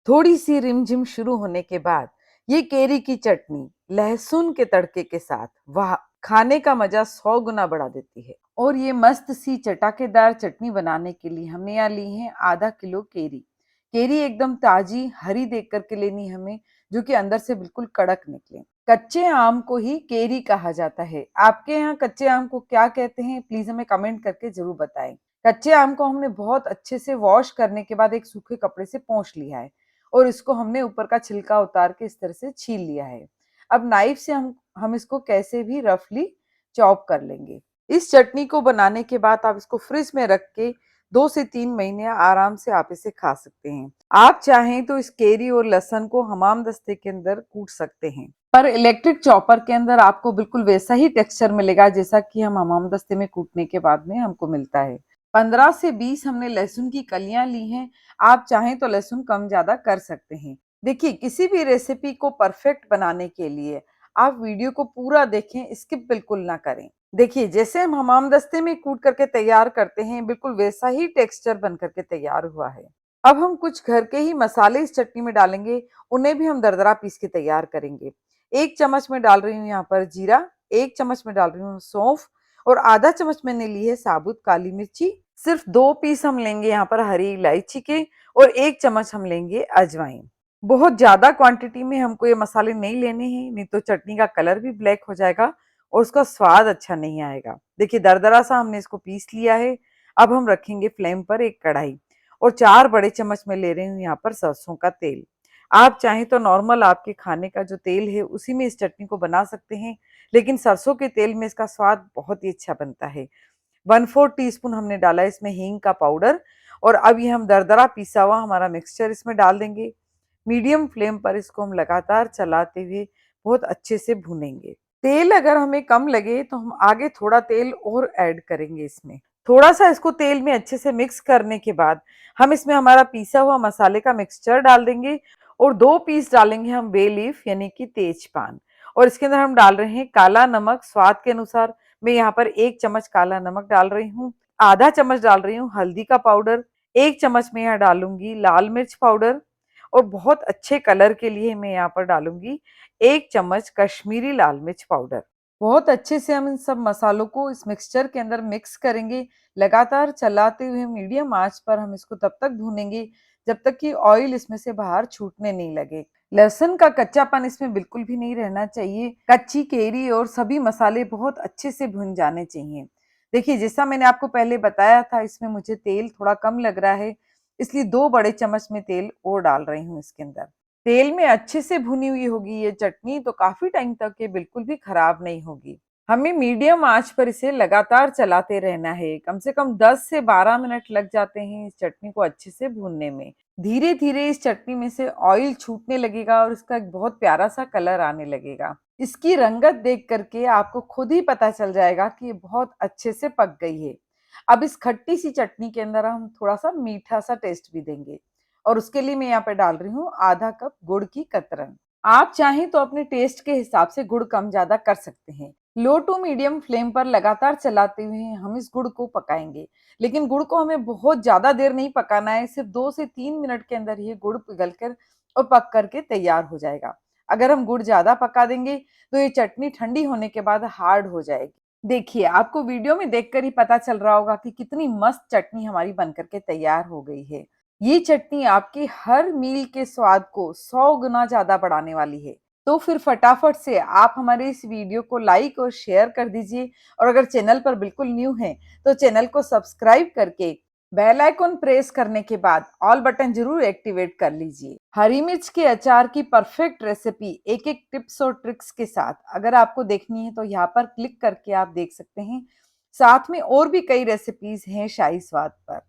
थोड़ी सी रिमझिम शुरू होने के बाद ये केरी की चटनी लहसुन के तड़के के साथ वाह, खाने का मजा 100 गुना बढ़ा देती है। और ये मस्त सी चटाकेदार चटनी बनाने के लिए हमने यहाँ ली है आधा किलो केरी। केरी एकदम ताजी हरी देख करके लेनी हमें, जो कि अंदर से बिल्कुल कड़क निकले। कच्चे आम को ही केरी कहा जाता है। आपके यहाँ कच्चे आम को क्या कहते हैं, प्लीज हमें कमेंट करके जरूर बताएं। कच्चे आम को हमने बहुत अच्छे से वॉश करने के बाद एक सूखे कपड़े से पोंछ लिया है और इसको हमने ऊपर का छिलका उतार के इस तरह से छील लिया है। अब नाइफ से हम इसको कैसे भी रफली चॉप कर लेंगे। इस चटनी को बनाने के बाद आप इसको फ्रिज में रख के 2 से 3 महीने आराम से आप इसे खा सकते हैं। आप चाहें तो इस केरी और लहसुन को हमाम दस्ते के अंदर कूट सकते हैं, पर इलेक्ट्रिक चॉपर के अंदर आपको बिल्कुल वैसा ही टेक्सचर मिलेगा जैसा कि हम हमाम दस्ते में कूटने के बाद में हमको मिलता है। 15 से 20 हमने लहसुन की कलियां ली हैं। आप चाहें तो लहसुन कम ज्यादा कर सकते हैं। देखिए, किसी भी रेसिपी को परफेक्ट बनाने के लिए आप वीडियो को पूरा देखें, स्किप बिल्कुल ना करें। देखिए, जैसे हम हमाम दस्ते में कूट करके तैयार करते हैं, बिल्कुल वैसा ही टेक्सचर बन करके तैयार हुआ है। अब हम कुछ घर के ही मसाले इस चटनी में डालेंगे, उन्हें भी हम दरदरा पीस के तैयार करेंगे। 1 चम्मच में डाल रही हूँ यहाँ पर जीरा, 1 चम्मच में डाल रही हूँ सौंफ और आधा चम्मच मैंने ली है साबुत काली मिर्ची। सिर्फ 2 पीस हम लेंगे यहाँ पर हरी इलायची के और 1 चम्मच हम लेंगे अजवाइन। बहुत ज्यादा क्वांटिटी में हमको ये मसाले नहीं लेने हैं, नहीं तो चटनी का कलर भी ब्लैक हो जाएगा और उसका स्वाद अच्छा नहीं आएगा। देखिए, दरदरा सा हमने इसको पीस लिया है। अब हम रखेंगे फ्लेम पर एक कढ़ाई और 4 बड़े चम्मच में ले रही हूँ यहाँ पर सरसों का तेल। आप चाहें तो नॉर्मल आपके खाने का जो तेल है उसी में इस चटनी को बना सकते हैं, लेकिन सरसों के तेल में इसका स्वाद बहुत ही अच्छा बनता है। 1/4 टीस्पून हमने डाला इसमें हींग का पाउडर और अब ये हम दरदरा पिसा हुआ हमारा मिक्सचर इसमें डाल देंगे। मीडियम फ्लेम पर इसको हम लगातार चलाते हुए बहुत अच्छे से भूनेंगे। तेल अगर हमें कम लगे तो हम आगे थोड़ा तेल और ऐड करेंगे इसमें। थोड़ा सा इसको तेल में अच्छे से मिक्स करने के बाद हम इसमें हमारा पिसा हुआ मसाले का मिक्सचर डाल देंगे और 2 पीस डालेंगे हम बे लीफ यानी कि तेज पान। और इसके अंदर हम डाल रहे हैं काला नमक स्वाद के अनुसार। मैं यहाँ पर 1 चम्मच काला नमक डाल रही हूँ, आधा चम्मच डाल रही हूँ हल्दी का पाउडर, 1 चम्मच में यहाँ डालूंगी लाल मिर्च पाउडर और बहुत अच्छे कलर के लिए मैं यहाँ पर डालूंगी 1 चम्मच कश्मीरी लाल मिर्च पाउडर। बहुत अच्छे से हम इन सब मसालों को इस मिक्सचर के अंदर मिक्स करेंगे। लगातार चलाते हुए मीडियम आंच पर हम इसको तब तक भूनेंगे जब तक कि ऑयल इसमें से बाहर छूटने नहीं लगे। लहसुन का कच्चापन इसमें बिल्कुल भी नहीं रहना चाहिए। कच्ची केरी और सभी मसाले बहुत अच्छे से भुन जाने चाहिए। देखिए, जैसा मैंने आपको पहले बताया था, इसमें मुझे तेल थोड़ा कम लग रहा है, इसलिए 2 बड़े चम्मच में तेल और डाल रही हूँ इसके अंदर। तेल में अच्छे से भुनी हुई होगी ये चटनी तो काफी टाइम तक ये बिल्कुल भी खराब नहीं होगी। हमें मीडियम आंच पर इसे लगातार चलाते रहना है। कम से कम 10 से 12 मिनट लग जाते हैं इस चटनी को अच्छे से भूनने में। धीरे धीरे इस चटनी में से ऑयल छूटने लगेगा और इसका एक बहुत प्यारा सा कलर आने लगेगा। इसकी रंगत देख करके आपको खुद ही पता चल जाएगा कि ये बहुत अच्छे से पक गई है। अब इस खट्टी सी चटनी के अंदर हम थोड़ा सा मीठा सा टेस्ट भी देंगे और उसके लिए मैं यहाँ पे डाल रही हूँ आधा कप गुड़ की कतरन। आप चाहें तो अपने टेस्ट के हिसाब से गुड़ कम ज्यादा कर सकते हैं। लो टू मीडियम फ्लेम पर लगातार चलाते हुए हम इस गुड़ को पकाएंगे, लेकिन गुड़ को हमें बहुत ज्यादा देर नहीं पकाना है। सिर्फ 2 से 3 मिनट के अंदर ये गुड़ पिघल कर और पक करके तैयार हो जाएगा। अगर हम गुड़ ज्यादा पका देंगे तो ये चटनी ठंडी होने के बाद हार्ड हो जाएगी। देखिए, आपको वीडियो में देखकर ही पता चल रहा होगा कि कितनी मस्त चटनी हमारी बनकर के तैयार हो गई है। ये चटनी आपके हर मील के स्वाद को 100 गुना ज्यादा बढ़ाने वाली है। तो फिर फटाफट से आप हमारे इस वीडियो को लाइक और शेयर कर दीजिए और अगर चैनल पर बिल्कुल न्यू हैं तो चैनल को सब्सक्राइब करके बेल आइकन प्रेस करने के बाद ऑल बटन जरूर एक्टिवेट कर लीजिए। हरी मिर्च के अचार की परफेक्ट रेसिपी एक एक टिप्स और ट्रिक्स के साथ अगर आपको देखनी है तो यहाँ पर क्लिक करके आप देख सकते हैं। साथ में और भी कई रेसिपीज हैं शाही स्वाद पर।